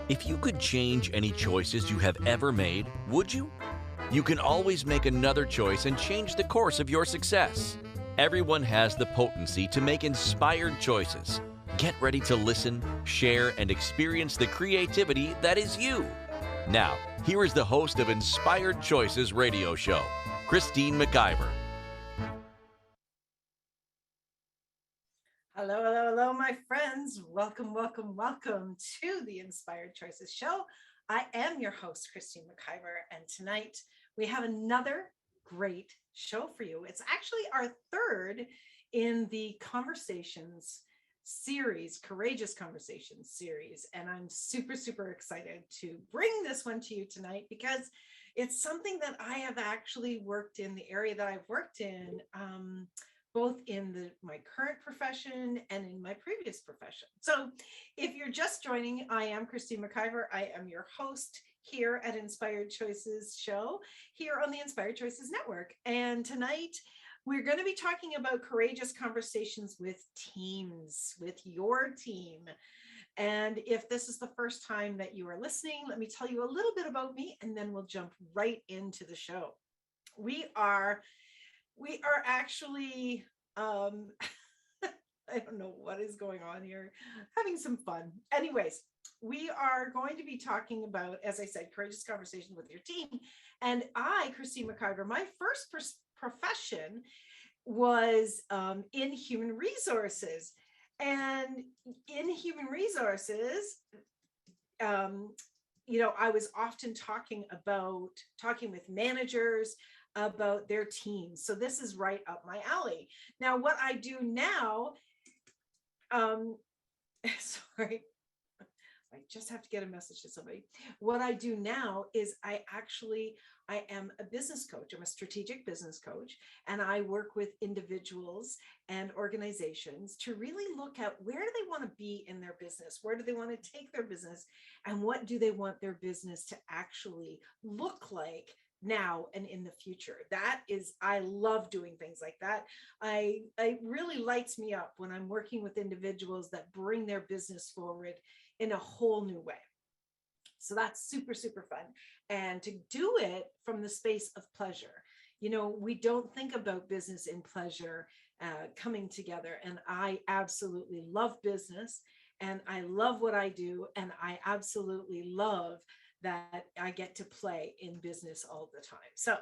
If you could change any choices you have ever made, would you? You can always make another choice and change the course of your success. Everyone has the potency to make inspired choices. Get ready to listen, share, and experience the creativity that is you. Now, here is the host of Inspired Choices radio show, Christine McIver. Hello, hello, hello, my friends. Welcome, welcome, welcome to the Inspired Choices Show. I am your host, Christine McIver, and tonight we have another great show for you. It's actually our third in the Conversations series, Courageous Conversations series, and I'm super, super excited to bring this one to you tonight because it's something that I have actually worked in, the area that I've worked in. Both in my current profession and in my previous profession. So if you're just joining, I am Christine McIver. I am your host here at Inspired Choices Show, here on the Inspired Choices Network. And tonight, we're going to be talking about courageous conversations with teams, with your team. And if this is the first time that you are listening, let me tell you a little bit about me, and then we'll jump right into the show. We are actually I don't know what is going on here, having some fun. Anyways, we are going to be talking about, as I said, courageous conversations with your team. And I, Christine McIver, my first profession was in human resources. And in human resources, I was often talking with managers about their teams. So this is right up my alley. Now, what I do now, sorry, I just have to get a message to somebody. What I do now is I am a business coach. I'm a strategic business coach, and I work with individuals and organizations to really look at where do they want to be in their business? Where do they want to take their business? And what do they want their business to actually look like now and in the future? I love doing things like that. It really lights me up when I'm working with individuals that bring their business forward in a whole new way. So that's super, super fun. And to do it from the space of pleasure. We don't think about business and pleasure coming together. And I absolutely love business, and I love what I do. And I absolutely love that I get to play in business all the time. So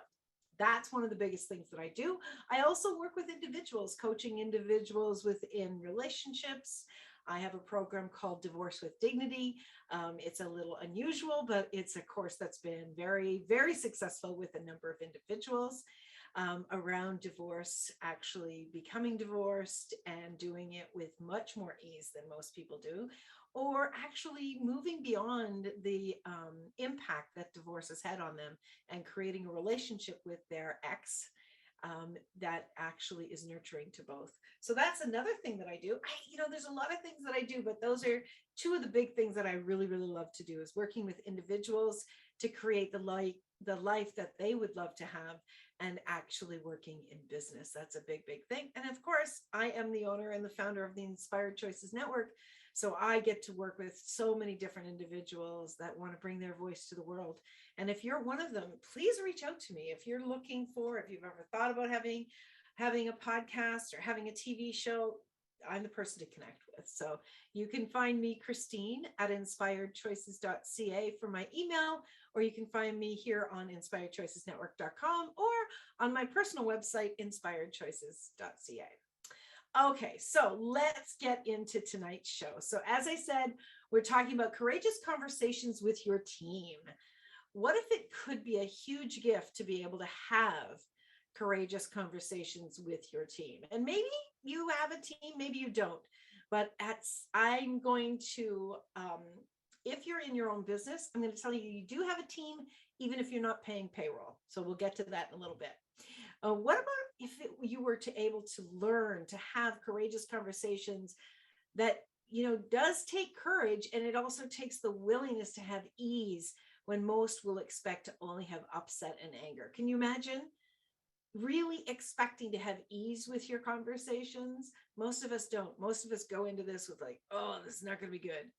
that's one of the biggest things that I do. I also work with individuals, coaching individuals within relationships. I have a program called Divorce with Dignity. It's a little unusual, but it's a course that's been very, very successful with a number of individuals around divorce, actually becoming divorced and doing it with much more ease than most people do, or actually moving beyond the impact that divorce has had on them and creating a relationship with their ex that actually is nurturing to both. So that's another thing that I do. There's a lot of things that I do, but those are two of the big things that I really, really love to do, is working with individuals to create the life that they would love to have, and actually working in business. That's a big, big thing. And of course, I am the owner and the founder of the Inspired Choices Network. So I get to work with so many different individuals that want to bring their voice to the world. And if you're one of them, please reach out to me. If you've ever thought about having a podcast or having a TV show, I'm the person to connect with. So you can find me, Christine, at inspiredchoices.ca for my email, or you can find me here on inspiredchoicesnetwork.com or on my personal website, inspiredchoices.ca. Okay, so let's get into tonight's show. So as I said, we're talking about courageous conversations with your team. What if it could be a huge gift to be able to have courageous conversations with your team? And maybe you have a team, maybe you don't, but I'm going to, if you're in your own business, I'm going to tell you, you do have a team, even if you're not paying payroll. So we'll get to that in a little bit. What about if you were to able to learn to have courageous conversations that, does take courage, and it also takes the willingness to have ease when most will expect to only have upset and anger? Can you imagine really expecting to have ease with your conversations? Most of us don't. Most of us go into this with like, oh, this is not going to be good.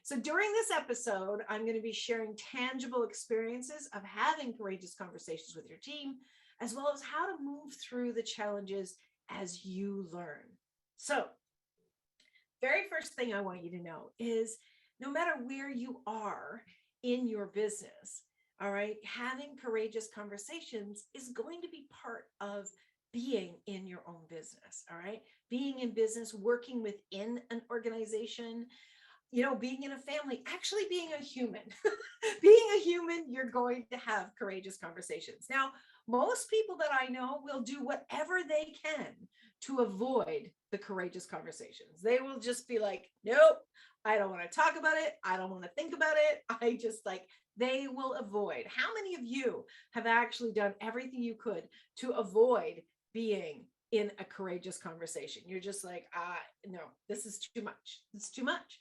So during this episode, I'm going to be sharing tangible experiences of having courageous conversations with your team, as well as how to move through the challenges as you learn. So, very first thing I want you to know is no matter where you are in your business, all right, having courageous conversations is going to be part of being in your own business, all right? Being in business, working within an organization, being in a family, actually being a human. Being a human, you're going to have courageous conversations. Now, most people that I know will do whatever they can to avoid the courageous conversations. They will just be like, nope, I don't want to talk about it. I don't want to think about it. I just they will avoid. How many of you have actually done everything you could to avoid being in a courageous conversation? You're just like, no, this is too much. It's too much.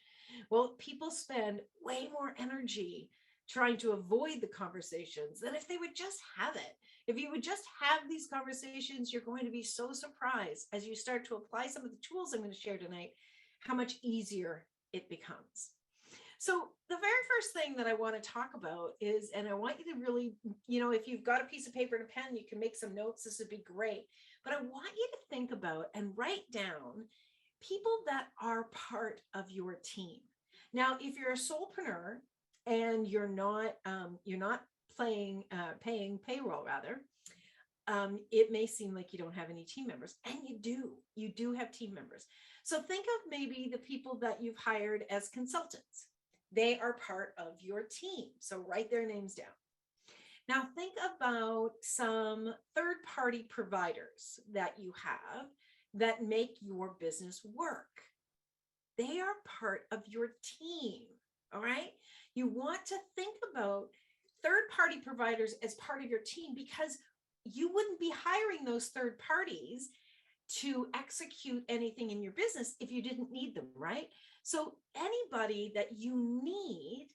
Well, people spend way more energy trying to avoid the conversations than if they would just have it. If you would just have these conversations, you're going to be so surprised as you start to apply some of the tools I'm going to share tonight, how much easier it becomes. So the very first thing that I want to talk about is, and I want you to really, if you've got a piece of paper and a pen, you can make some notes. This would be great. But I want you to think about and write down people that are part of your team. Now, if you're a solopreneur and you're not paying payroll, rather, it may seem like you don't have any team members, and you do have team members. So think of maybe the people that you've hired as consultants. They are part of your team. So write their names down. Now think about some third-party providers that you have that make your business work. They are part of your team, all right? You want to think about third-party providers as part of your team because you wouldn't be hiring those third parties to execute anything in your business if you didn't need them, right? So anybody that you need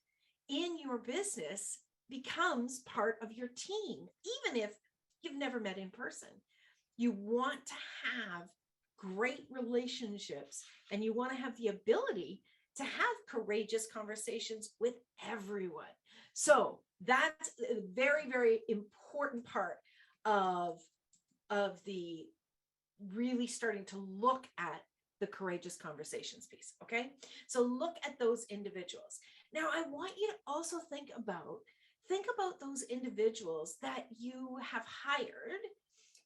in your business becomes part of your team, even if you've never met in person. You want to have great relationships, and you want to have the ability to have courageous conversations with everyone. So that's a very, very important part of the really starting to look at the courageous conversations piece. Okay. So look at those individuals. Now, I want you to also think about those individuals that you have hired.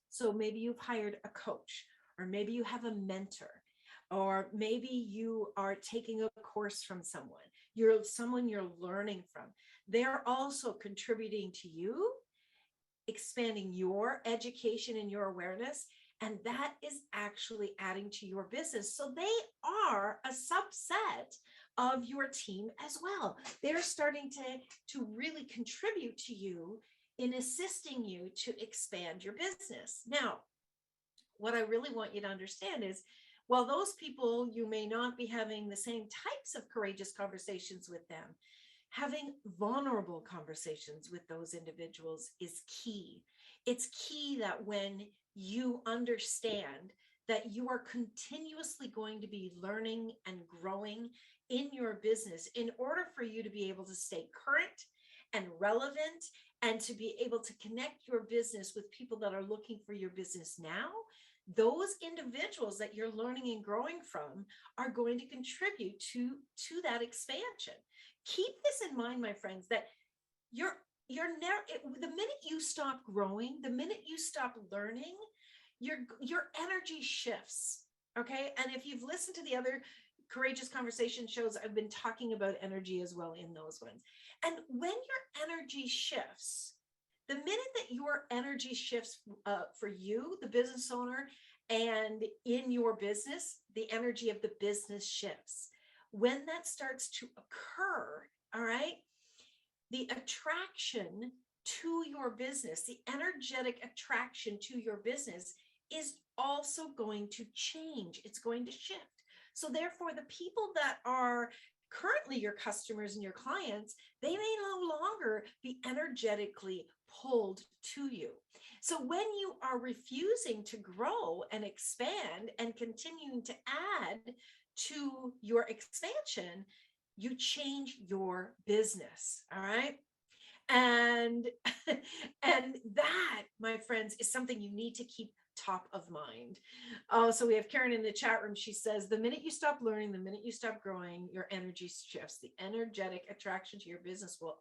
So maybe you've hired a coach, or maybe you have a mentor, or maybe you are taking a course from someone you're learning from. They're also contributing to you, expanding your education and your awareness, and that is actually adding to your business. So they are a subset of your team as well. They're starting to really contribute to you in assisting you to expand your business. Now, what I really want you to understand is, while those people, you may not be having the same types of courageous conversations with them, having vulnerable conversations with those individuals is key. It's key that when you understand that you are continuously going to be learning and growing in your business in order for you to be able to stay current and relevant, and to be able to connect your business with people that are looking for your business now, those individuals that you're learning and growing from are going to contribute to that expansion. Keep this in mind, my friends, that you're never, the minute you stop growing, the minute you stop learning, your energy shifts. Okay. And if you've listened to the other courageous conversation shows, I've been talking about energy as well in those ones. And when your energy shifts, the minute that your energy shifts for you, the business owner, and in your business, the energy of the business shifts. When that starts to occur, all right, the attraction to your business, the energetic attraction to your business is also going to change. It's going to shift. So therefore, the people that are currently your customers and your clients, they may no longer be energetically pulled to you. So when you are refusing to grow and expand and continuing to add to your expansion, you change your business. All right. And and that, my friends, is something you need to keep top of mind. Oh, so we have Karen in the chat room. She says, the minute you stop learning, the minute you stop growing, your energy shifts. The energetic attraction to your business will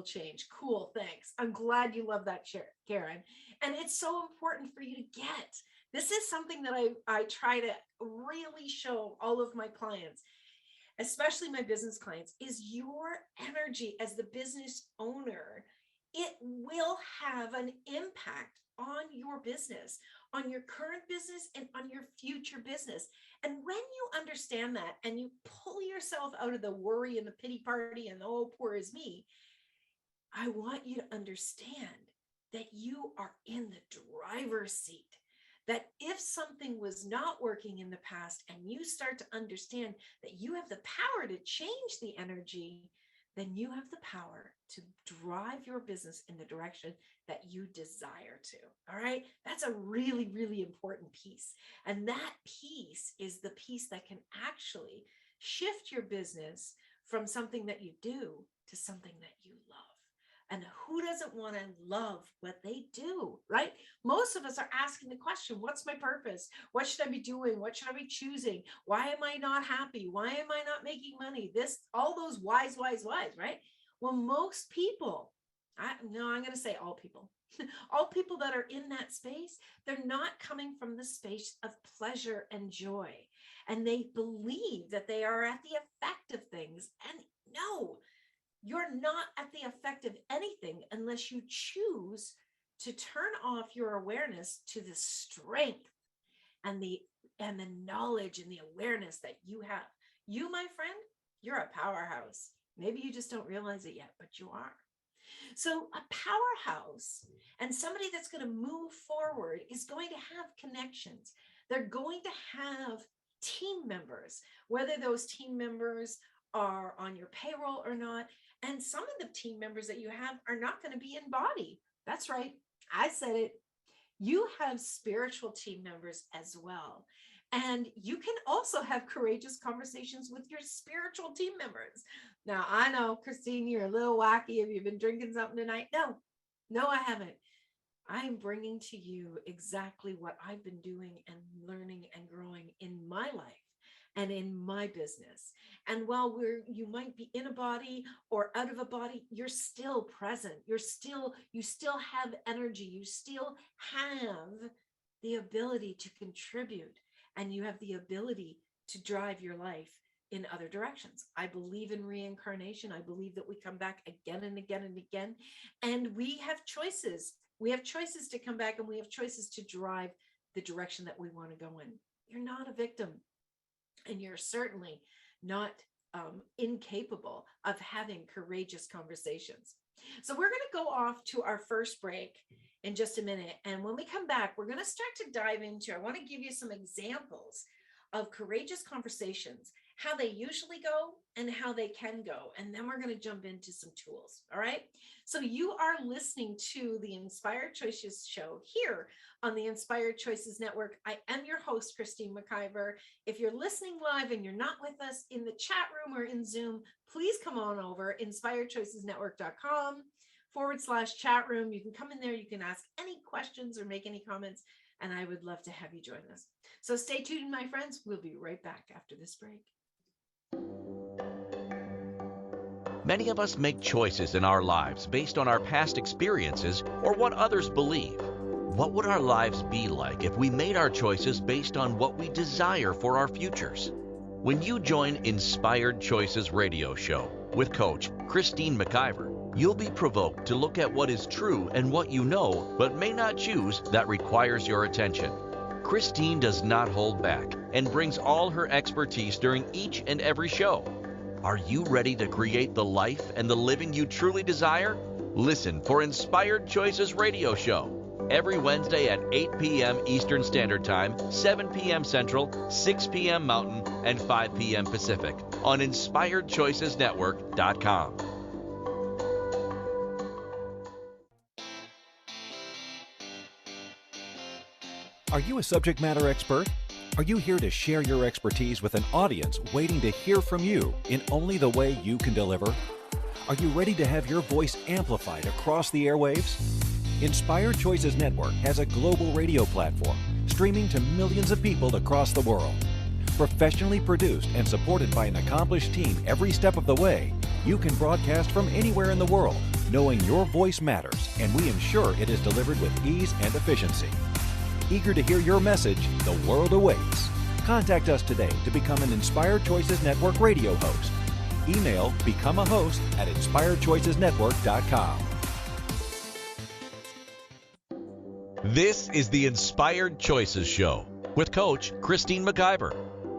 change. Cool. Thanks. I'm glad you love that, Karen. And it's so important for you to get. This is something that I try to really show all of my clients, especially my business clients, is your energy as the business owner. It will have an impact on your business, on your current business, and on your future business. And when you understand that and you pull yourself out of the worry and the pity party and oh, poor is me, I want you to understand that you are in the driver's seat. That if something was not working in the past and you start to understand that you have the power to change the energy, then you have the power to drive your business in the direction that you desire to. All right. That's a really, really important piece. And that piece is the piece that can actually shift your business from something that you do to something that you love. And who doesn't want to love what they do, right? Most of us are asking the question, what's my purpose? What should I be doing? What should I be choosing? Why am I not happy? Why am I not making money? All those whys, right? Well, most people, I'm going to say all people, all people that are in that space, they're not coming from the space of pleasure and joy. And they believe that they are at the effect of things. And no, you're not at the effect of anything unless you choose to turn off your awareness to the strength and the knowledge and the awareness that you have. You, my friend, you're a powerhouse. Maybe you just don't realize it yet, but you are. So a powerhouse and somebody that's going to move forward is going to have connections. They're going to have team members, whether those team members are on your payroll or not. And some of the team members that you have are not going to be in body. That's right. I said it. You have spiritual team members as well. And you can also have courageous conversations with your spiritual team members. Now, I know, Christine, you're a little wacky. Have you been drinking something tonight? No, I haven't. I'm bringing to you exactly what I've been doing and learning and growing in my life and in my business. And while you might be in a body or out of a body, you're still present. You still have energy. You still have the ability to contribute, and you have the ability to drive your life in other directions. I believe in reincarnation. I believe that we come back again and again and again, and we have choices. We have choices to come back, and we have choices to drive the direction that we want to go in. You're not a victim. And you're certainly not incapable of having courageous conversations. So we're going to go off to our first break in just a minute. And when we come back, we're going to start to dive into, I want to give you some examples of courageous conversations, how they usually go and how they can go. And then we're going to jump into some tools. All right. So you are listening to the Inspired Choices show here on the Inspired Choices Network. I am your host, Christine McIver. If you're listening live and you're not with us in the chat room or in Zoom, please come on over, inspiredchoicesnetwork.com/chat room. You can come in there. You can ask any questions or make any comments, and I would love to have you join us. So stay tuned, my friends. We'll be right back after this break. Many of us make choices in our lives based on our past experiences or what others believe. What would our lives be like if we made our choices based on what we desire for our futures? When you join Inspired Choices radio show with Coach Christine McIver, you'll be provoked to look at what is true and what you know but may not choose that requires your attention. Christine does not hold back and brings all her expertise during each and every show. Are you ready to create the life and the living you truly desire? Listen for Inspired Choices radio show every Wednesday at 8 p.m. Eastern Standard Time, 7 p.m. Central, 6 p.m. Mountain, and 5 p.m. Pacific on InspiredChoicesNetwork.com. Are you a subject matter expert? Are you here to share your expertise with an audience waiting to hear from you in only the way you can deliver? Are you ready to have your voice amplified across the airwaves? Inspired Choices Network has a global radio platform streaming to millions of people across the world. Professionally produced and supported by an accomplished team every step of the way, you can broadcast from anywhere in the world, knowing your voice matters, and we ensure it is delivered with ease and efficiency. Eager to hear your message, the world awaits. Contact us today to become an Inspired Choices Network radio host. Email become a host at inspiredchoicesnetwork.com. This is the Inspired Choices Show with Coach Christine McIver.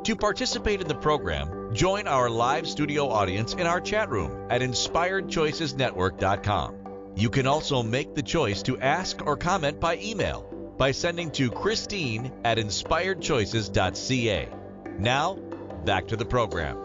To participate in the program, join our live studio audience in our chat room at inspiredchoicesnetwork.com. You can also make the choice to ask or comment by email by sending to Christine at inspiredchoices.ca. Now, back to the program.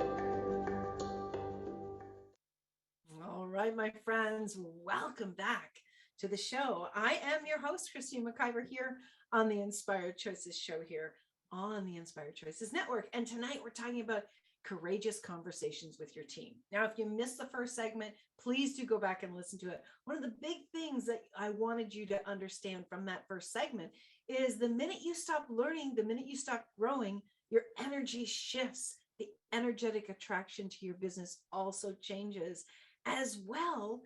All right, my friends, welcome back to the show. I am your host, Christine McIver, here on the Inspired Choices Show here on the Inspired Choices Network. And tonight we're talking about courageous conversations with your team. Now, if you missed the first segment, please do go back and listen to it. One of the big things that I wanted you to understand from that first segment is the minute you stop learning, the minute you stop growing, your energy shifts. The energetic attraction to your business also changes. As well,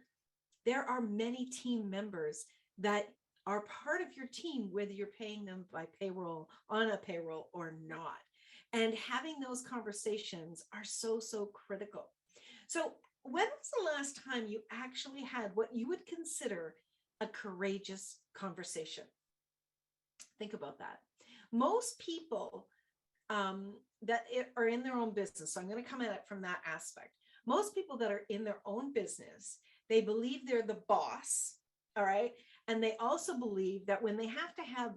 there are many team members that are part of your team, whether you're paying them by payroll, on a payroll or not. And having those conversations are so, so critical. So when was the last time you actually had what you would consider a courageous conversation? Think about that. Most people that are in their own business, so I'm going to come at it from that aspect. Most people that are in their own business, they believe they're the boss, all right? And they also believe that when they have to have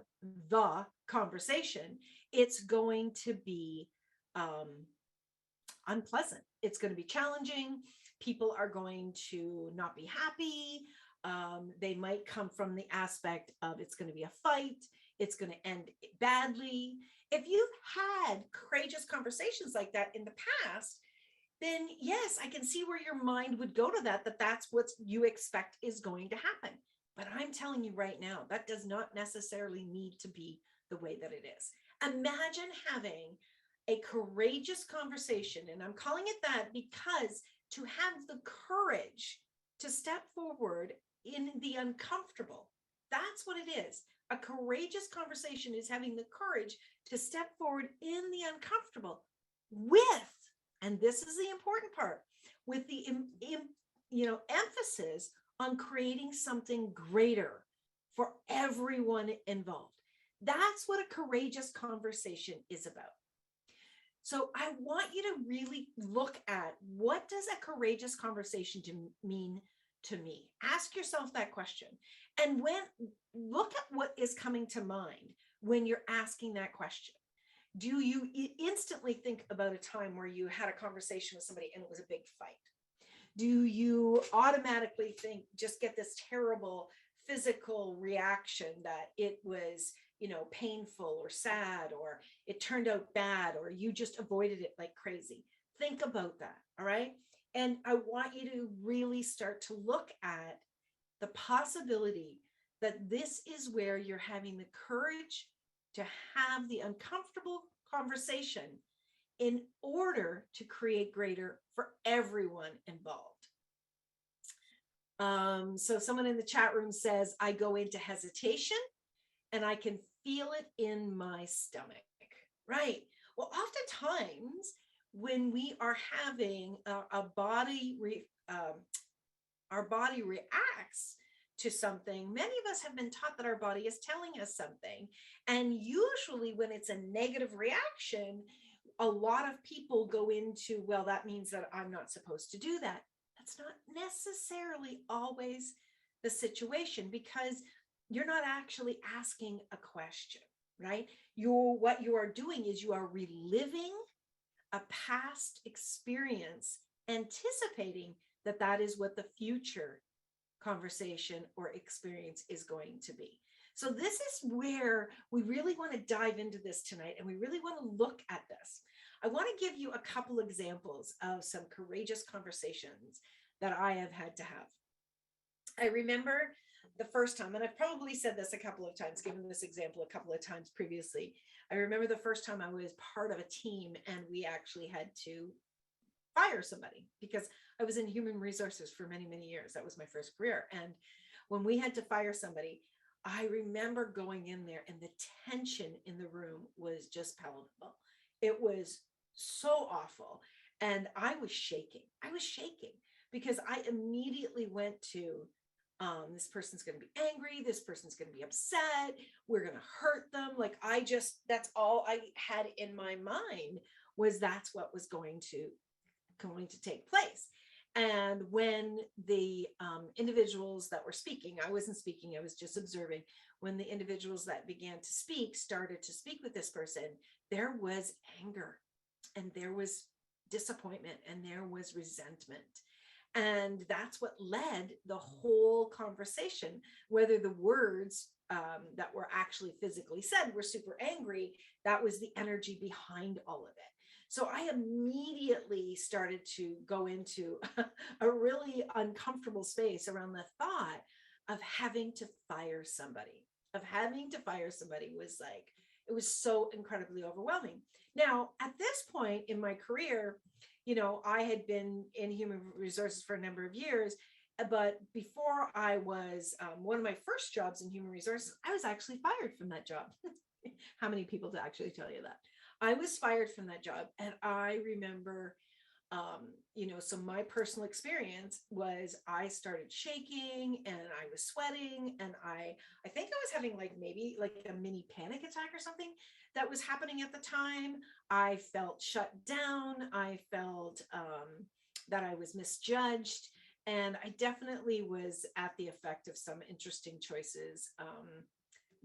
the conversation, it's going to be unpleasant. It's going to be challenging. People are going to not be happy. They might come from the aspect of it's going to be a fight. It's going to end badly. If you've had courageous conversations like that in the past, then yes, I can see where your mind would go to that's what you expect is going to happen. But I'm telling you right now, that does not necessarily need to be the way that it is. Imagine having a courageous conversation, and I'm calling it that because to have the courage to step forward in the uncomfortable, that's what it is. A courageous conversation is having the courage to step forward in the uncomfortable with, and this is the important part, with the emphasis on creating something greater for everyone involved. That's what a courageous conversation is about. So I want you to really look at, what does a courageous conversation mean to me? Ask yourself that question. And look at what is coming to mind when you're asking that question. Do you instantly think about a time where you had a conversation with somebody and it was a big fight? Do you automatically just get this terrible physical reaction that it was, painful or sad, or it turned out bad, or you just avoided it like crazy? Think about that. All right. And I want you to really start to look at the possibility that this is where you're having the courage to have the uncomfortable conversation in order to create greater for everyone involved. So someone in the chat room says, I go into hesitation and I can feel it in my stomach. Right. Well, oftentimes when we are having our body reacts to something, many of us have been taught that our body is telling us something. And usually when it's a negative reaction, a lot of people go into, well, that means that I'm not supposed to do that. That's not necessarily always the situation, because you're not actually asking a question, right? What you are doing is you are reliving a past experience, anticipating that is what the future conversation or experience is going to be. So this is where we really want to dive into this tonight, and we really want to look at this. I want to give you a couple examples of some courageous conversations that I have had to have. I remember the first time, and I've probably said this a couple of times, given this example a couple of times previously. I remember the first time I was part of a team and we actually had to fire somebody because I was in human resources for many, many years. That was my first career. And when we had to fire somebody, I remember going in there and the tension in the room was just palatable. It was so awful. And I was shaking. I was shaking because I immediately went to, this person's going to be angry. This person's going to be upset. We're going to hurt them. Like that's all I had in my mind was that's what was going to take place. And when the individuals that were speaking, I wasn't speaking, I was just observing. When the individuals that began to speak started to speak with this person, there was anger and there was disappointment and there was resentment. And that's what led the whole conversation, whether the words that were actually physically said were super angry, that was the energy behind all of it. So I immediately started to go into a really uncomfortable space around the thought of having to fire somebody. Was like, it was so incredibly overwhelming. Now, at this point in my career, I had been in human resources for a number of years, but before I was one of my first jobs in human resources, I was actually fired from that job. How many people to actually tell you that? I was fired from that job. And I remember, so my personal experience was I started shaking and I was sweating and I think I was having maybe a mini panic attack or something that was happening at the time. I felt shut down. I felt that I was misjudged. And I definitely was at the effect of some interesting choices.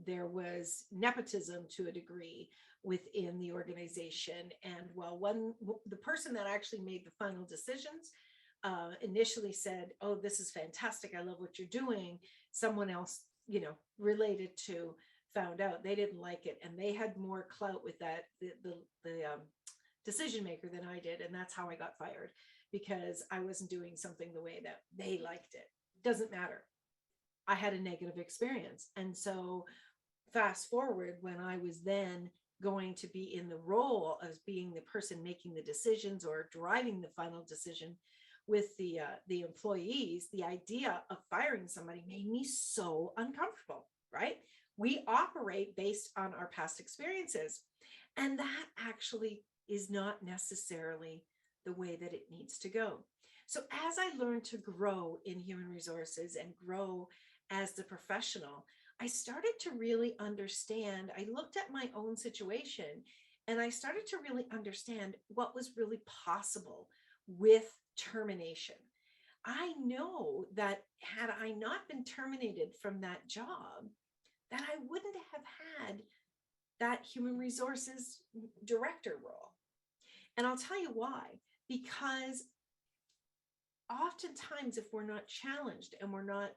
There was nepotism to a degree within the organization. And while the person that actually made the final decisions initially said, "Oh, this is fantastic. I love what you're doing," someone else, related to found out they didn't like it. And they had more clout with the decision maker than I did. And that's how I got fired, because I wasn't doing something the way that they liked it. Doesn't matter. I had a negative experience. And so fast forward, when I was then going to be in the role of being the person making the decisions or driving the final decision with the employees, the idea of firing somebody made me so uncomfortable, right? We operate based on our past experiences, and that actually is not necessarily the way that it needs to go. So as I learned to grow in human resources and grow as the professional, I started to really understand. I looked at my own situation and I started to really understand what was really possible with termination. I know that had I not been terminated from that job, that I wouldn't have had that human resources director role. And I'll tell you why. Because oftentimes, if we're not challenged and we're not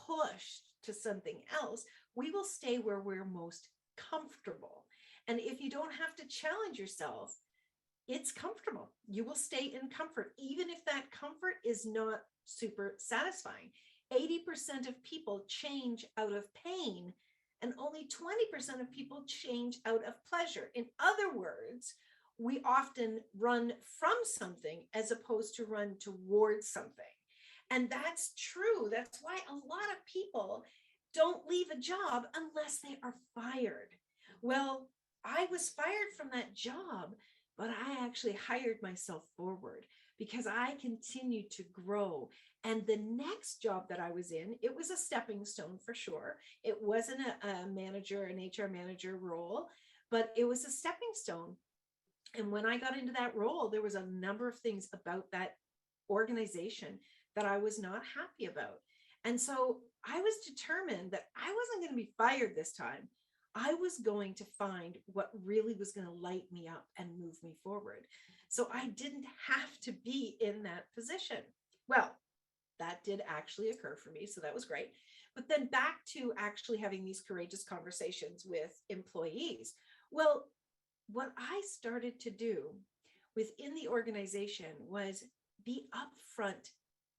pushed to something else, we will stay where we're most comfortable. And if you don't have to challenge yourself, it's comfortable. You will stay in comfort, even if that comfort is not super satisfying. 80% of people change out of pain, and only 20% of people change out of pleasure. In other words, we often run from something as opposed to run towards something. And that's true. That's why a lot of people don't leave a job unless they are fired. Well, I was fired from that job, but I actually hired myself forward because I continued to grow. And the next job that I was in, it was a stepping stone for sure. It wasn't a manager, an HR manager role, but it was a stepping stone. And when I got into that role, there was a number of things about that organization that I was not happy about. And so I was determined that I wasn't going to be fired this time. I was going to find what really was going to light me up and move me forward. So I didn't have to be in that position. Well, that did actually occur for me. So that was great. But then back to actually having these courageous conversations with employees. Well, what I started to do within the organization was be upfront,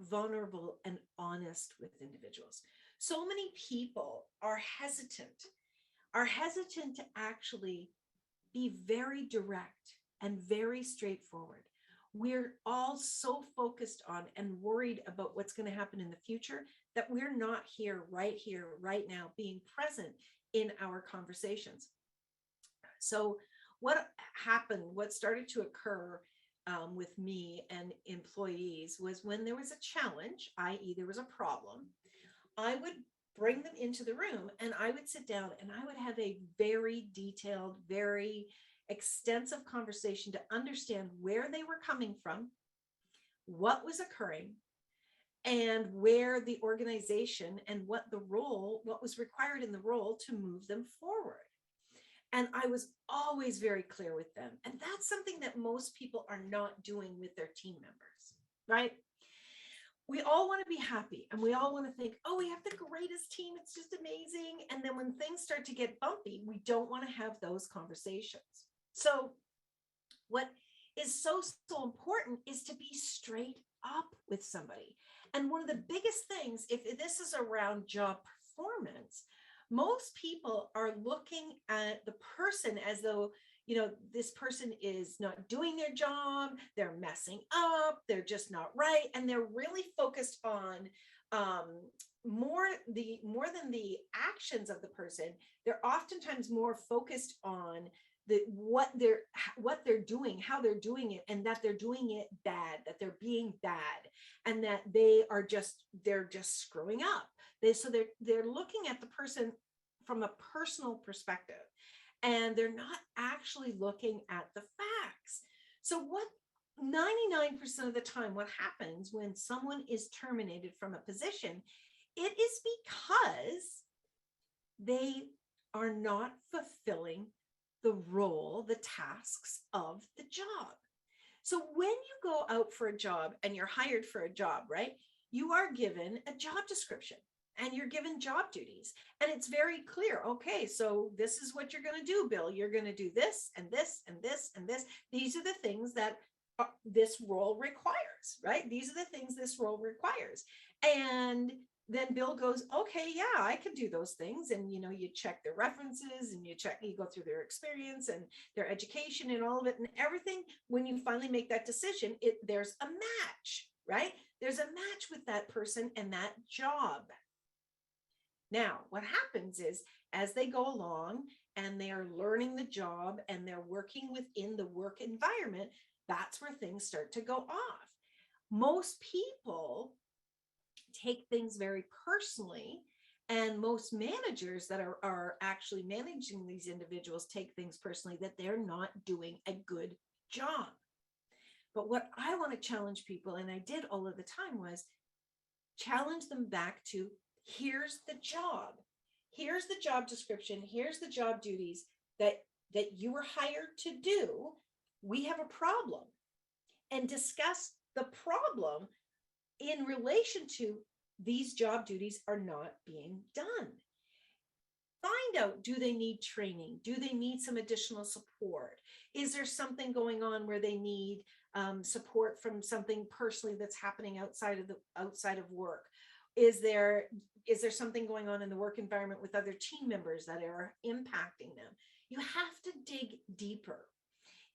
vulnerable, and honest with individuals. So many people are hesitant to actually be very direct and very straightforward. We're all so focused on and worried about what's going to happen in the future that we're not here, right now, being present in our conversations. So what happened, what started to occur with me and employees was when there was a challenge, i.e. there was a problem, I would bring them into the room and I would sit down and I would have a very detailed, very extensive conversation to understand where they were coming from, what was occurring, and where the organization and what was required in the role to move them forward. And I was always very clear with them. And that's something that most people are not doing with their team members, right? We all want to be happy and we all want to think, oh, we have the greatest team. It's just amazing. And then when things start to get bumpy, we don't want to have those conversations. So what is so important is to be straight up with somebody. And one of the biggest things, if this is around job performance, most people are looking at the person as though, this person is not doing their job, they're messing up, they're just not right. And they're really focused on more than the actions of the person. They're oftentimes more focused on what they're doing, how they're doing it, and that they're doing it bad, that they're being bad, and that they're just screwing up. They're looking at the person from a personal perspective, and they're not actually looking at the facts. So what 99% of the time, what happens when someone is terminated from a position, it is because they are not fulfilling the role, the tasks of the job. So when you go out for a job and you're hired for a job, right, you are given a job description and you're given job duties. And it's very clear. Okay, so this is what you're going to do, Bill. You're going to do this and this and this and this. These are the things that this role requires, right? These are the things this role requires. And then Bill goes, okay, yeah, I can do those things. And, you check their references and you go through their experience and their education and all of it and everything. When you finally make that decision, there's a match, right? There's a match with that person and that job. Now, what happens is as they go along and they're learning the job and they're working within the work environment, that's where things start to go off. Most people take things very personally, and most managers that are actually managing these individuals take things personally that they're not doing a good job. But what I want to challenge people, and I did all of the time, was challenge them back to, here's the job. Here's the job description. Here's the job duties that you were hired to do. We have a problem, and discuss the problem in relation to these job duties are not being done. Find out, do they need training? Do they need some additional support? Is there something going on where they need support from something personally that's happening outside of work? Is there something going on in the work environment with other team members that are impacting them? You have to dig deeper.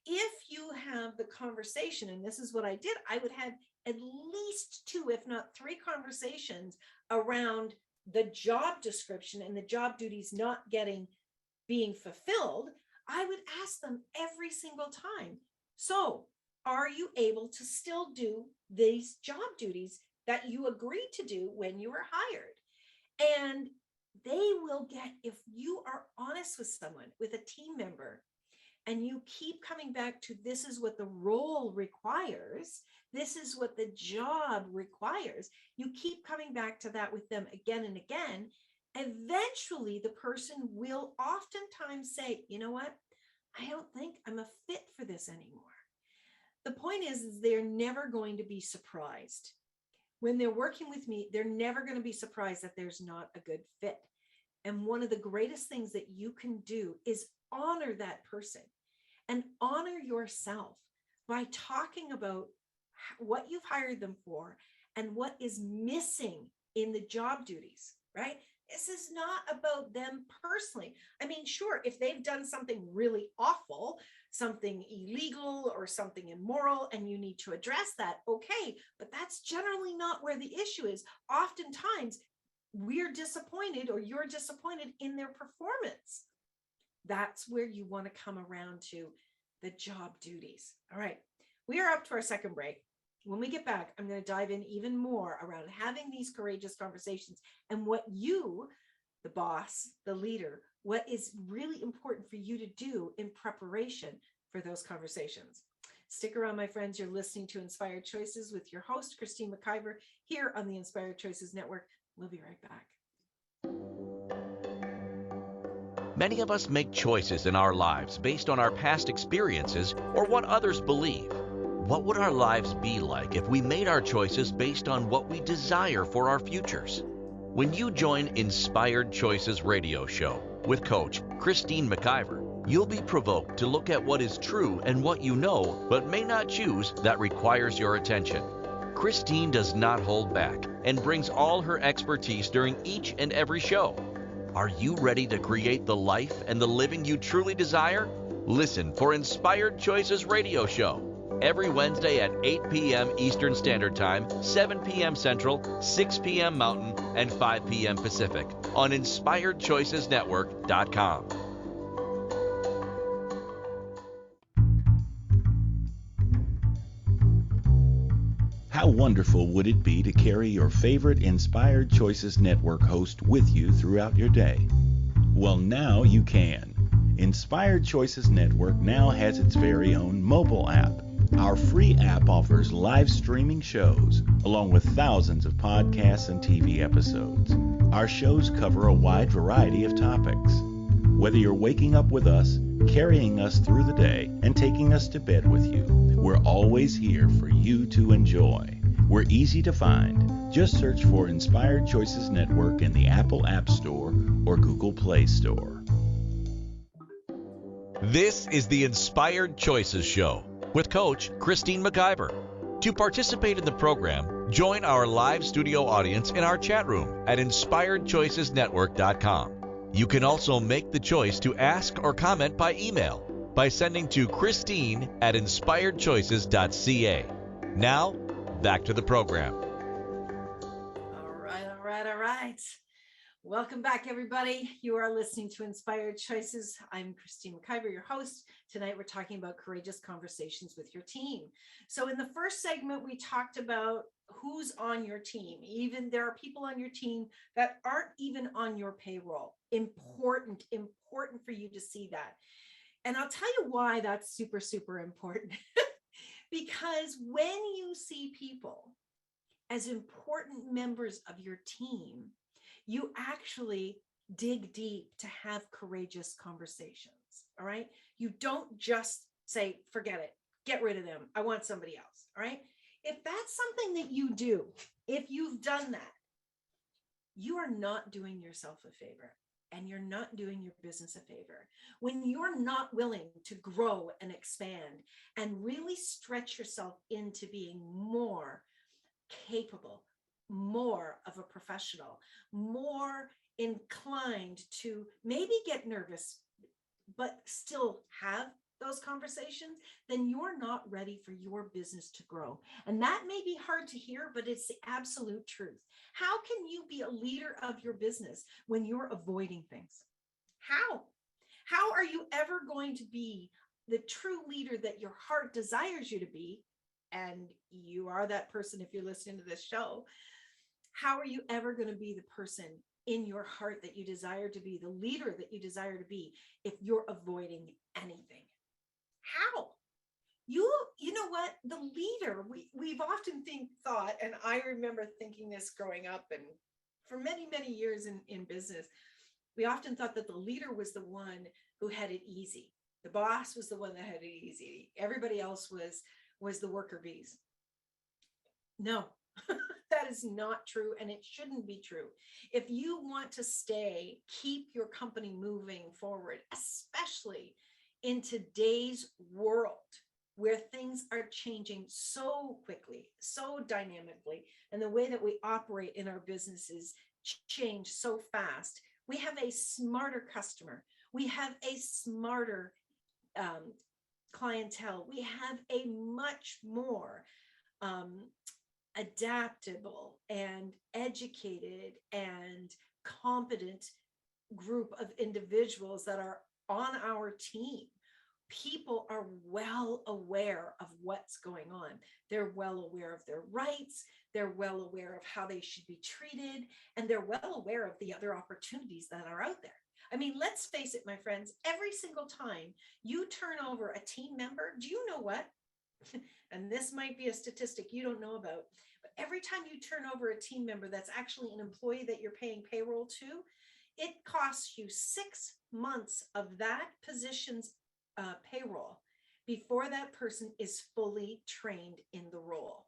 If you have the conversation, and this is what I did, I would have at least 2, if not 3 conversations around the job description and the job duties not being fulfilled. I would ask them every single time, so are you able to still do these job duties that you agreed to do when you were hired? And they will get, if you are honest with someone, with a team member, and you keep coming back to, this is what the role requires, this is what the job requires, you keep coming back to that with them again and again, eventually the person will oftentimes say, you know what, I don't think I'm a fit for this anymore. The point is they're never going to be surprised. when they're working with me, they're never going to be surprised that there's not a good fit. And one of the greatest things that you can do is honor that person and honor yourself by talking about what you've hired them for and what is missing in the job duties, right? This is not about them personally. I mean, sure, if they've done something really awful, something illegal or something immoral, and you need to address that, okay, but that's generally not where the issue is. Oftentimes, we're disappointed or you're disappointed in their performance. That's where you want to come around to the job duties. All right, we are up to our second break. When we get back, I'm going to dive in even more around having these courageous conversations and what you, the boss, the leader, what is really important for you to do in preparation for those conversations. Stick around, my friends. You're listening to Inspired Choices with your host, Christine McIver, here on the Inspired Choices Network. We'll be right back. Many of us make choices in our lives based on our past experiences or what others believe. What would our lives be like if we made our choices based on what we desire for our futures? When you join Inspired Choices radio show with Coach Christine McIver, you'll be provoked to look at what is true and what you know but may not choose that requires your attention. Christine does not hold back and brings all her expertise during each and every show. Are you ready to create the life and the living you truly desire? Listen for Inspired Choices radio show every Wednesday at 8 p.m. Eastern Standard Time, 7 p.m. Central, 6 p.m. Mountain, and 5 p.m. Pacific on InspiredChoicesNetwork.com. How wonderful would it be to carry your favorite Inspired Choices Network host with you throughout your day? Well, now you can. Inspired Choices Network now has its very own mobile app. Our free app offers live streaming shows, along with thousands of podcasts and TV episodes. Our shows cover a wide variety of topics. Whether you're waking up with us, carrying us through the day, and taking us to bed with you, we're always here for you to enjoy. We're easy to find. Just search for Inspired Choices Network in the Apple App Store or Google Play Store. This is the Inspired Choices Show with Coach Christine McIver. To participate in the program, join our live studio audience in our chat room at InspiredChoicesNetwork.com. You can also make the choice to ask or comment by email by sending to Christine@InspiredChoices.ca. Now, back to the program. All right. Welcome back, everybody. You are listening to Inspired Choices. I'm Christine McIver, your host. Tonight, we're talking about courageous conversations with your team. So in the first segment, we talked about who's on your team. Even there are people on your team that aren't even on your payroll. Important for you to see that. And I'll tell you why that's super, super important. Because when you see people as important members of your team, you actually dig deep to have courageous conversations. All right. You don't just say, forget it, get rid of them, I want somebody else. All right. If that's something that you do, if you've done that, you are not doing yourself a favor and you're not doing your business a favor. When you're not willing to grow and expand and really stretch yourself into being more capable, more of a professional, more inclined to maybe get nervous, but still have those conversations, then you're not ready for your business to grow. And that may be hard to hear, but it's the absolute truth. How can you be a leader of your business when you're avoiding things? How are you ever going to be the true leader that your heart desires you to be? And you are that person if you're listening to this show. How are you ever going to be the person in your heart that you desire to be, the leader that you desire to be, if you're avoiding anything? How? You know what? The leader, we've often thought, and I remember thinking this growing up and for many, many years in business, we often thought that the leader was the one who had it easy. The boss was the one that had it easy. Everybody else was the worker bees. No, that is not true, and it shouldn't be true. If you want to keep your company moving forward, especially in today's world where things are changing so quickly, so dynamically, and the way that we operate in our businesses change so fast, we have a smarter customer. We have a smarter clientele. We have a much more adaptable and educated and competent group of individuals that are on our team. People are well aware of what's going on. They're well aware of their rights. They're well aware of how they should be treated, and they're well aware of the other opportunities that are out there. I mean, let's face it, my friends, every single time you turn over a team member, do you know what? And this might be a statistic you don't know about, but every time you turn over a team member that's actually an employee that you're paying payroll to, it costs you 6 months of that position's payroll before that person is fully trained in the role.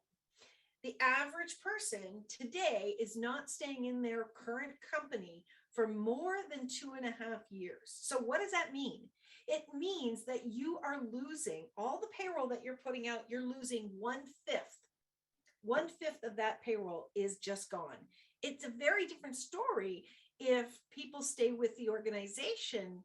The average person today is not staying in their current company for more than 2.5 years. So what does that mean? It means that you are losing all the payroll that you're putting out. You're losing 1/5. 1/5 of that payroll is just gone. It's a very different story if people stay with the organization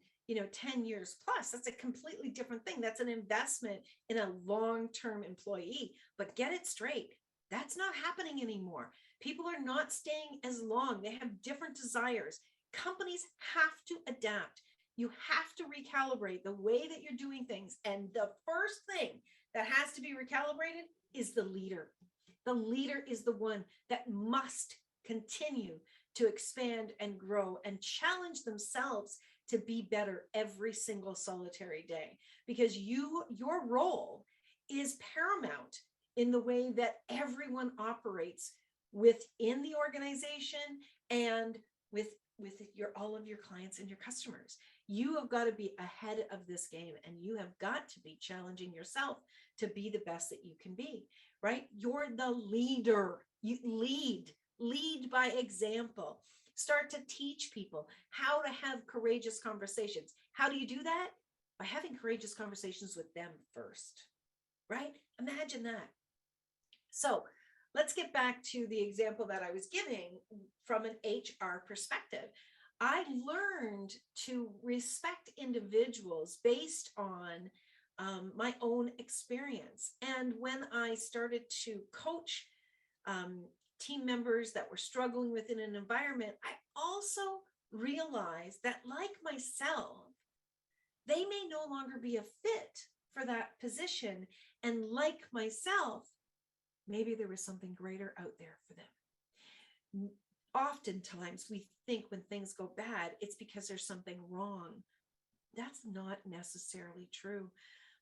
10 years plus. That's a completely different thing. That's an investment in a long-term employee. But get it straight, that's not happening anymore. People are not staying as long. They have different desires. Companies have to adapt. You have to recalibrate the way that you're doing things. And the first thing that has to be recalibrated is the leader. The leader is the one that must continue to expand and grow and challenge themselves to be better every single solitary day, because your role is paramount in the way that everyone operates within the organization and with all of your clients and your customers. You have got to be ahead of this game, and you have got to be challenging yourself to be the best that you can be, right? You're the leader. You lead by example. Start to teach people how to have courageous conversations. How do you do that? By having courageous conversations with them first, right? Imagine that. So let's get back to the example that I was giving from an HR perspective. I learned to respect individuals based on my own experience. And when I started to coach team members that were struggling within an environment, I also realized that, like myself, they may no longer be a fit for that position. And like myself, maybe there was something greater out there for them. Oftentimes we think when things go bad, it's because there's something wrong. That's not necessarily true.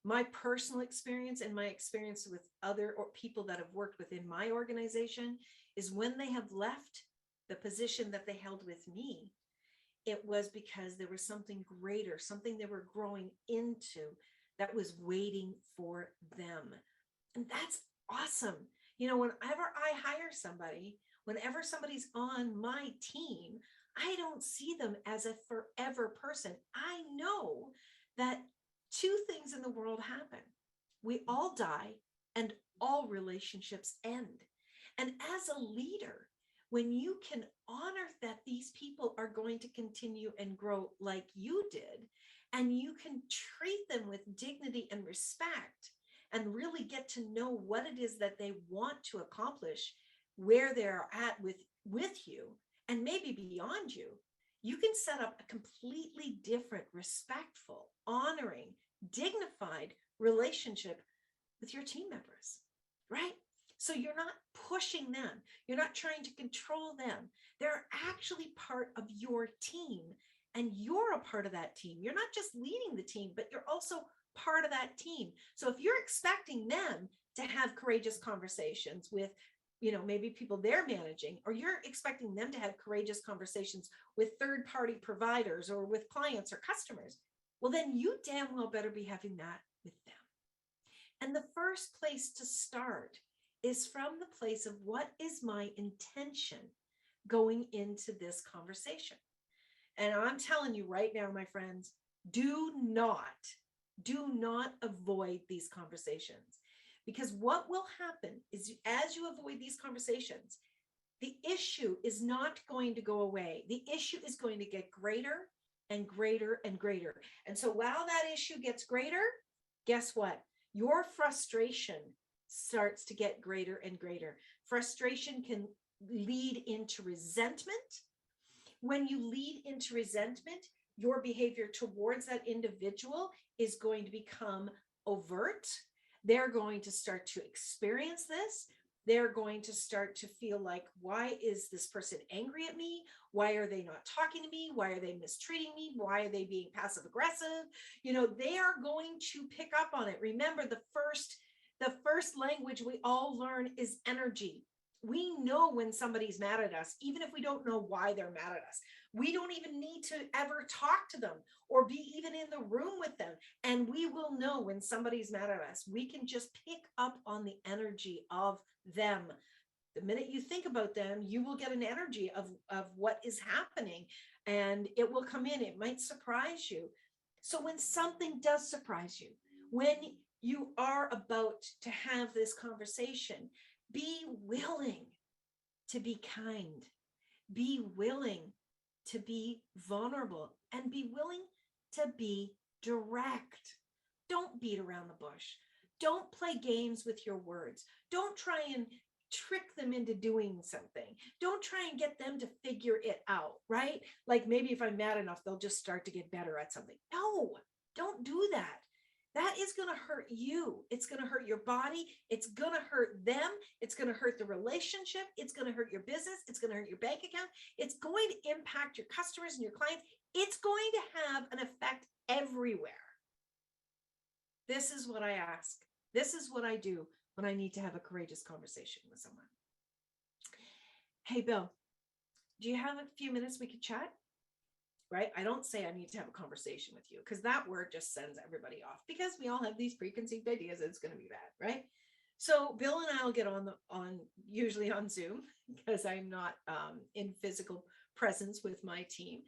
My personal experience and my experience with other people that have worked within my organization is when they have left the position that they held with me, it was because there was something greater, something they were growing into that was waiting for them. And that's awesome. Whenever I hire somebody, whenever somebody's on my team, I don't see them as a forever person. I know that 2 things in the world happen. We all die and all relationships end. And as a leader, when you can honor that these people are going to continue and grow like you did, and you can treat them with dignity and respect, and really get to know what it is that they want to accomplish, where they're at with you, and maybe beyond you, you can set up a completely different, respectful, honoring, dignified relationship with your team members, right? So you're not pushing them. You're not trying to control them. They're actually part of your team, and you're a part of that team. You're not just leading the team, but you're also part of that team. So if you're expecting them to have courageous conversations with, maybe people they're managing, or you're expecting them to have courageous conversations with third-party providers or with clients or customers, well, then you damn well better be having that with them. And the first place to start is from the place of what is my intention going into this conversation. And I'm telling you right now, my friends, do not avoid these conversations, because what will happen is as you avoid these conversations, the issue is not going to go away. The issue is going to get greater and greater and greater. And so while that issue gets greater, guess what? Your frustration starts to get greater and greater. Frustration can lead into resentment. When you lead into resentment, your behavior towards that individual is going to become overt. They're going to start to experience this. They're going to start to feel like, why is this person angry at me? Why are they not talking to me? Why are they mistreating me? Why are they being passive aggressive? You know, they are going to pick up on it. Remember, the first language we all learn is energy. We know when somebody's mad at us, even if we don't know why they're mad at us. We don't even need to ever talk to them or be even in the room with them. And we will know when somebody's mad at us. We can just pick up on the energy of them. The minute you think about them, you will get an energy of what is happening, and it will come in. It might surprise you. So when something does surprise you, when you are about to have this conversation, be willing to be kind, be willing to be vulnerable, and be willing to be direct. Don't beat around the bush. Don't play games with your words. Don't try and trick them into doing something. Don't try and get them to figure it out, right? Like maybe if I'm mad enough, they'll just start to get better at something. No, don't do that. That is going to hurt you. It's going to hurt your body. It's going to hurt them. It's going to hurt the relationship. It's going to hurt your business. It's going to hurt your bank account. It's going to impact your customers and your clients. It's going to have an effect everywhere. This is what I ask. This is what I do when I need to have a courageous conversation with someone. Hey, Bill, do you have a few minutes we could chat? Right? I don't say I need to have a conversation with you, because that word just sends everybody off, because we all have these preconceived ideas that it's going to be bad, right? So Bill and I will get on usually on Zoom, because I'm not in physical presence with my team.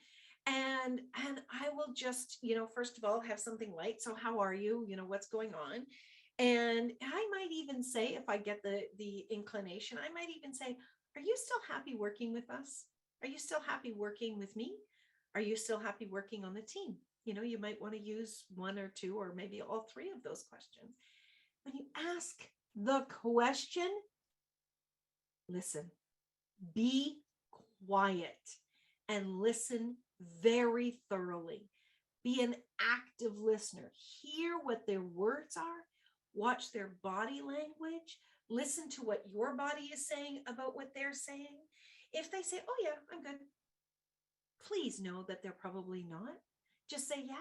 And I will just, first of all, have something light. So how are you? What's going on? And I might even say, if I get the inclination, I might even say, are you still happy working with us? Are you still happy working with me? Are you still happy working on the team? You might want to use one or two, or maybe all three of those questions. When you ask the question, listen, be quiet and listen very thoroughly. Be an active listener. Hear what their words are. Watch their body language. Listen to what your body is saying about what they're saying. If they say, oh yeah, I'm good, please know that they're probably not. Just say, yeah,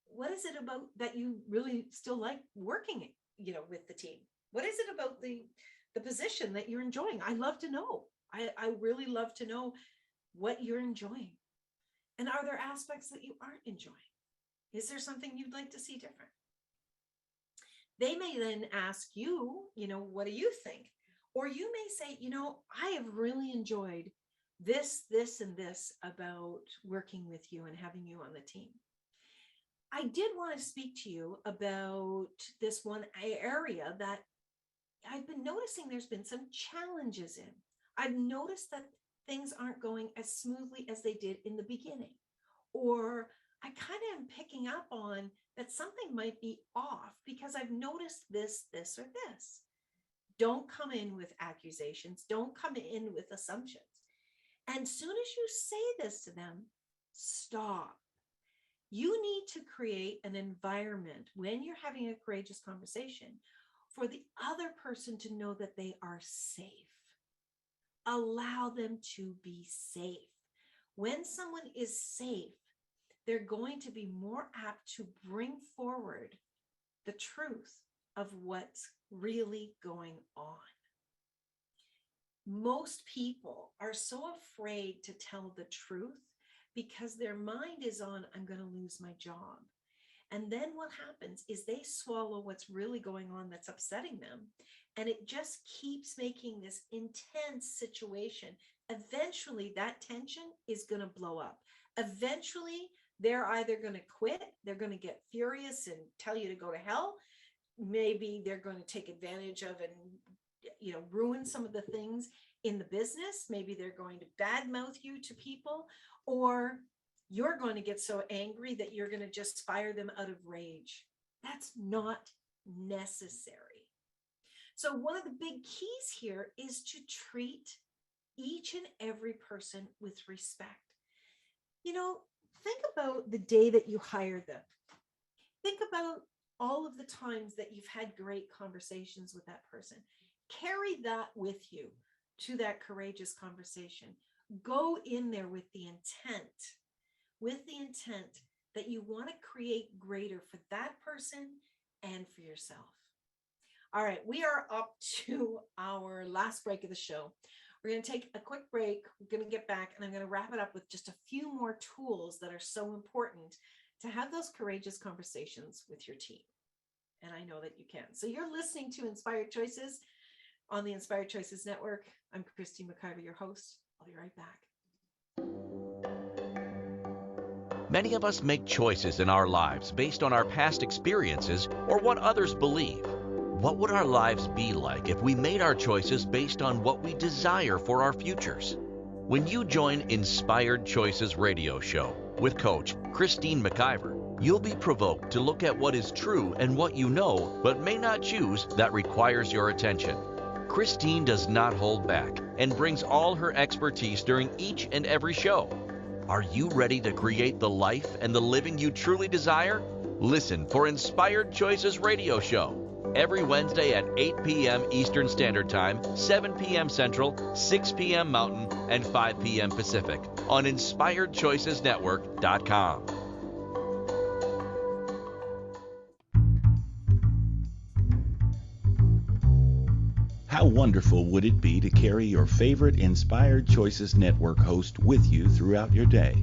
what is it about that you really still like working, with the team? What is it about the position that you're enjoying? I love to know. I really love to know what you're enjoying. And are there aspects that you aren't enjoying? Is there something you'd like to see different? They may then ask you, what do you think? Or you may say, I have really enjoyed this, and this about working with you and having you on the team. I did want to speak to you about this one area that I've been noticing there's been some challenges in. I've noticed that things aren't going as smoothly as they did in the beginning. Or I kind of am picking up on that something might be off because I've noticed this, or this. Don't come in with accusations. Don't come in with assumptions. And soon as you say this to them, stop. You need to create an environment when you're having a courageous conversation for the other person to know that they are safe. Allow them to be safe. When someone is safe, they're going to be more apt to bring forward the truth of what's really going on. Most people are so afraid to tell the truth because their mind is on, I'm going to lose my job. And then what happens is they swallow what's really going on that's upsetting them. And it just keeps making this intense situation. Eventually, that tension is going to blow up. Eventually, they're either going to quit, they're going to get furious and tell you to go to hell. Maybe they're going to take advantage of and ruin some of the things in the business. Maybe they're going to badmouth you to people, or you're going to get so angry that you're going to just fire them out of rage. That's not necessary. So one of the big keys here is to treat each and every person with respect. Think about the day that you hired them. Think about all of the times that you've had great conversations with that person. Carry that with you to that courageous conversation. Go in there with the intent that you want to create greater for that person and for yourself. All right, we are up to our last break of the show. We're going to take a quick break. We're going to get back, and I'm going to wrap it up with just a few more tools that are so important to have those courageous conversations with your team. And I know that you can. So you're listening to Inspired Choices on the Inspired Choices Network. I'm Christine McIver, your host. I'll be right back. Many of us make choices in our lives based on our past experiences or what others believe. What would our lives be like if we made our choices based on what we desire for our futures? When you join Inspired Choices radio show with Coach Christine McIver, you'll be provoked to look at what is true and what you know but may not choose that requires your attention. Christine does not hold back and brings all her expertise during each and every show. Are you ready to create the life and the living you truly desire? Listen for Inspired Choices radio show every Wednesday at 8 p.m. Eastern Standard Time, 7 p.m. Central, 6 p.m. Mountain, and 5 p.m. Pacific on InspiredChoicesNetwork.com. How wonderful would it be to carry your favorite Inspired Choices Network host with you throughout your day?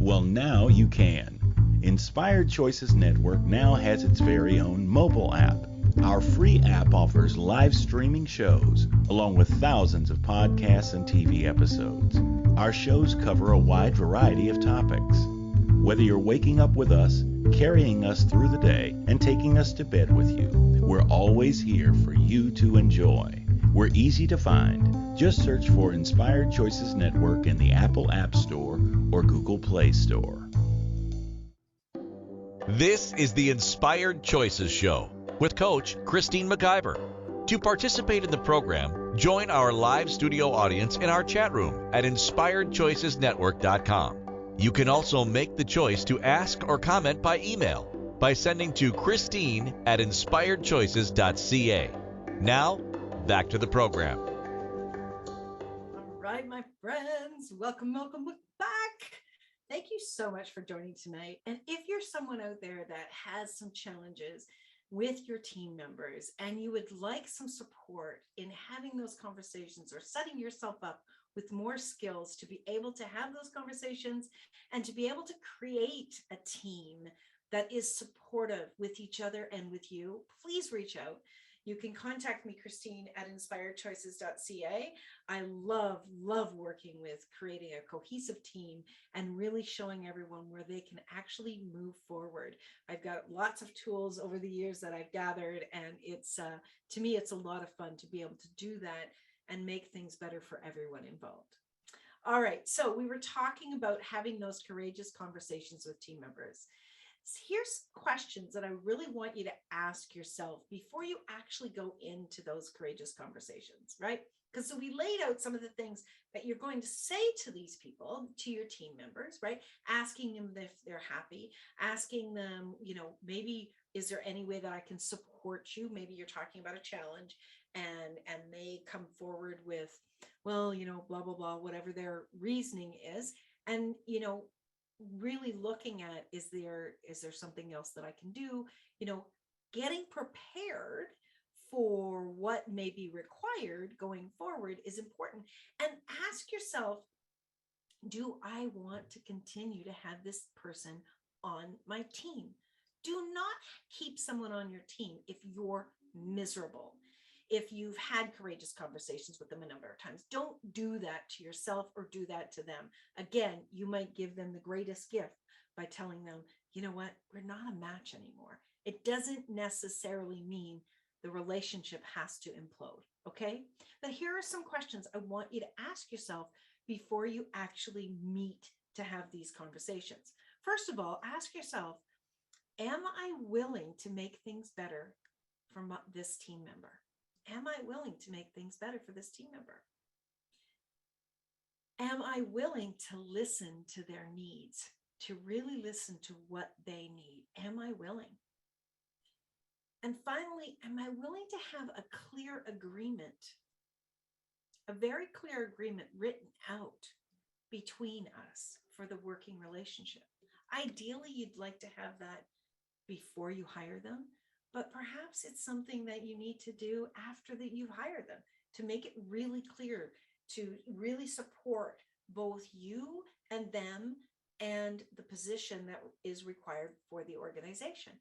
Well, now you can. Inspired Choices Network now has its very own mobile app. Our free app offers live streaming shows, along with thousands of podcasts and TV episodes. Our shows cover a wide variety of topics. Whether you're waking up with us, carrying us through the day, and taking us to bed with you, we're always here for you to enjoy. We're easy to find. Just search for Inspired Choices Network in the Apple App Store or Google Play Store. This is the Inspired Choices Show with Coach Christine McIver. To participate in the program, join our live studio audience in our chat room at InspiredChoicesNetwork.com. You can also make the choice to ask or comment by email by sending to Christine@InspiredChoices.ca. Now, back to the program. All right, my friends, welcome back. Thank you so much for joining tonight. And if you're someone out there that has some challenges with your team members and you would like some support in having those conversations or setting yourself up with more skills to be able to have those conversations and to be able to create a team that is supportive with each other and with you, please reach out. You can contact me, Christine, at inspiredchoices.ca. I love working with creating a cohesive team and really showing everyone where they can actually move forward. I've got lots of tools over the years that I've gathered, and it's to me, it's a lot of fun to be able to do that and make things better for everyone involved. All right, so we were talking about having those courageous conversations with team members. Here's questions that I really want you to ask yourself before you actually go into those courageous conversations, right? Because so we laid out some of the things that you're going to say to these people, to your team members, right? Asking them if they're happy, asking them, maybe is there any way that I can support you? Maybe you're talking about a challenge and they come forward with, well, blah, blah, blah, whatever their reasoning is. And, really looking at, is there something else that I can do? Getting prepared for what may be required going forward is important. And ask yourself, do I want to continue to have this person on my team? Do not keep someone on your team if you're miserable. if you've had courageous conversations with them a number of times. Don't do that to yourself or do that to them. Again, you might give them the greatest gift by telling them, you know what, we're not a match anymore. It doesn't necessarily mean the relationship has to implode, okay? But here are some questions I want you to ask yourself before you actually meet to have these conversations. First of all, ask yourself, am I willing to make things better for this team member? Am I willing to make things better for this team member? Am I willing to listen to their needs, to really listen to what they need? Am I willing? And finally, am I willing to have a clear agreement, a very clear agreement written out between us for the working relationship? Ideally, you'd like to have that before you hire them, but perhaps it's something that you need to do after that you've hired them to make it really clear, to really support both you and them and the position that is required for the organization.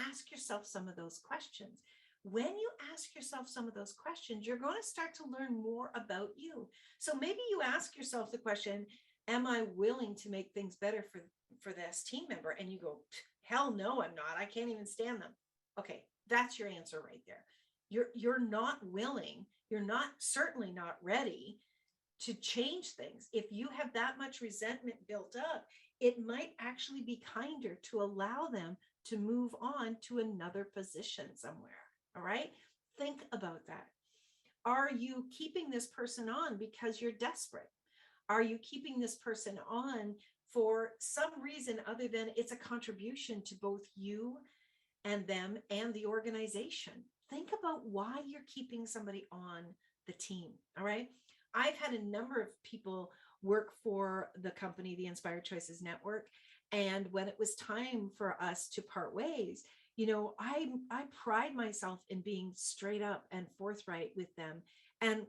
Ask yourself some of those questions. When you ask yourself some of those questions, you're going to start to learn more about you. So maybe you ask yourself the question, am I willing to make things better for this team member? And you go, hell no, I'm not. I can't even stand them. Okay, that's your answer right there. You're not willing. You're certainly not ready to change things. If you have that much resentment built up, it might actually be kinder to allow them to move on to another position somewhere. All right? Think about that. Are you keeping this person on because you're desperate? Are you keeping this person on for some reason other than it's a contribution to both you and them and the organization? Think about why you're keeping somebody on the team. All right? I've had a number of people work for the company, the Inspired Choices Network. And when it was time for us to part ways, you know, I pride myself in being straight up and forthright with them. And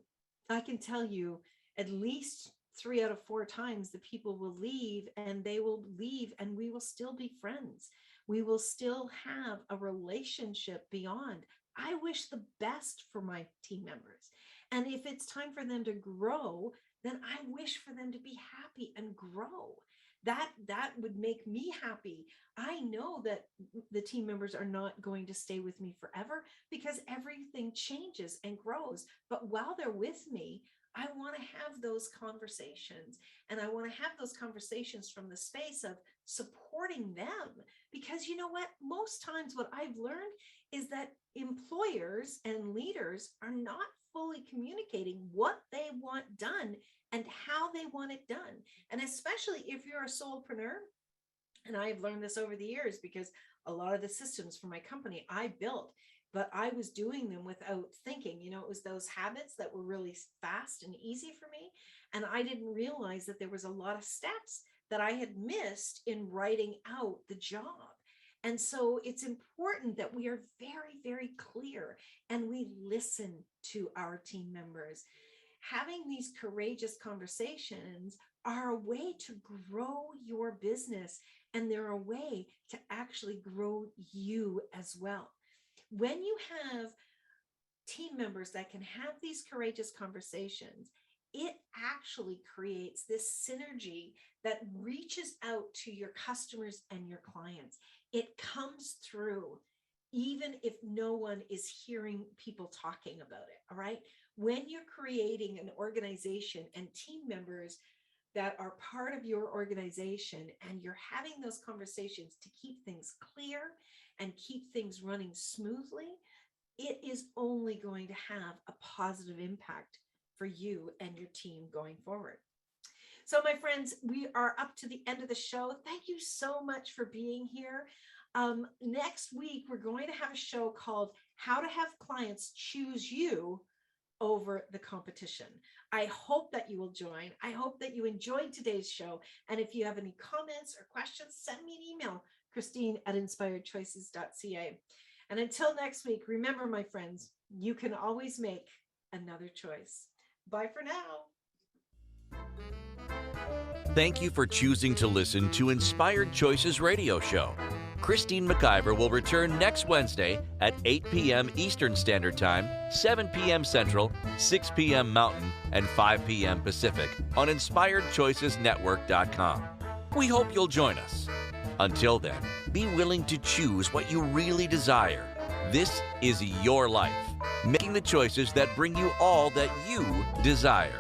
I can tell you at least 3 out of 4 times the people will leave, and they will leave and we will still be friends. We will still have a relationship beyond. I wish the best for my team members. And if it's time for them to grow, then I wish for them to be happy and grow. That would make me happy. I know that the team members are not going to stay with me forever because everything changes and grows. But while they're with me, I want to have those conversations, and I want to have those conversations from the space of supporting them. Because you know what? Most times what I've learned is that employers and leaders are not fully communicating what they want done and how they want it done. And especially if you're a solopreneur, and I've learned this over the years because a lot of the systems for my company I built, but I was doing them without thinking. You know, it was those habits that were really fast and easy for me. And I didn't realize that there was a lot of steps that I had missed in writing out the job. And so it's important that we are very, very clear and we listen to our team members. Having these courageous conversations are a way to grow your business, and they're a way to actually grow you as well. When you have team members that can have these courageous conversations, it actually creates this synergy that reaches out to your customers and your clients. It comes through even if no one is hearing people talking about it. All right. When you're creating an organization and team members that are part of your organization, and you're having those conversations to keep things clear and keep things running smoothly, it is only going to have a positive impact for you and your team going forward. So my friends, we are up to the end of the show. Thank you so much for being here. Next week, we're going to have a show called How to Have Clients Choose You Over the Competition. I hope that you will join. I hope that you enjoyed today's show. And if you have any comments or questions, send me an email, Christine@inspiredchoices.ca. And until next week, remember, my friends, you can always make another choice. Bye for now. Thank you for choosing to listen to Inspired Choices Radio Show. Christine McIver will return next Wednesday at 8 p.m. Eastern Standard Time, 7 p.m. Central, 6 p.m. Mountain, and 5 p.m. Pacific on InspiredChoicesNetwork.com. We hope you'll join us. Until then, be willing to choose what you really desire. This is your life, making the choices that bring you all that you desire.